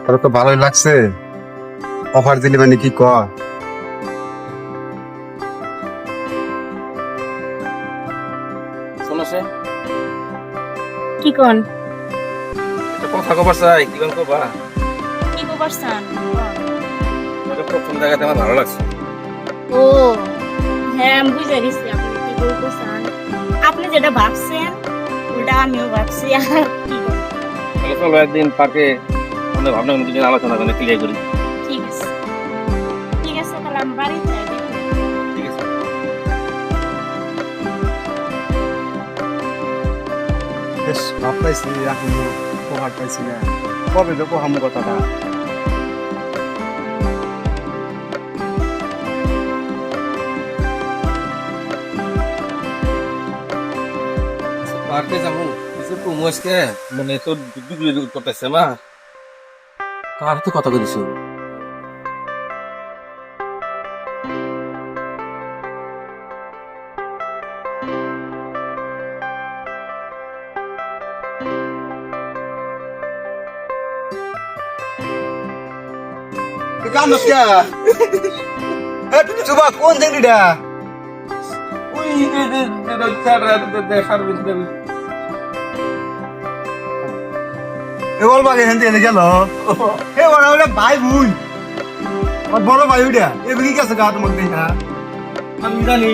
তোর তো ভালোই লাগছে। অফার দিলি মানে কি ক? শুনছে কি কোন? একটা কথা কবার চাই, কি কোন কবা? কি খবর চান? তোকে প্রথম জায়গাতে আমার ভালো লাগছে। ও হ্যাঁ, আমি বুঝে গেছি আপনি কি বলতে চান। আপনি যেটা ভাবছেন ওটা আমিও ভাবছি। আর কি বলবো? তাহলে চলো একদিন পার্কে আমাদের ভাবনা দুদিন আলোচনা করে ক্লিয়ার করি। ঠিক আছে, ঠিক আছে, তাহলে আমি বাড়িতে যাই, দেখি। ঠিক আছে। বেশ ভাব পাইছি, এখনো উপহার পাইছি না। কবে দেখো হামু কথাটা? পার্কে যাবো কিছু কমুসকে মানে তোর ডিগ্রি করতেছে মা, কার তো কথা কইছো? কাম নস্কা চুবা কোন জায়গাটা? ওই দেখার এ বল বাগে হেনতে এনে গেল। এ বড় বড় ভাই বোন, আর বড় ভাই উঠা এ বিকি গেছে গা তোমার দেখা। আমি জানি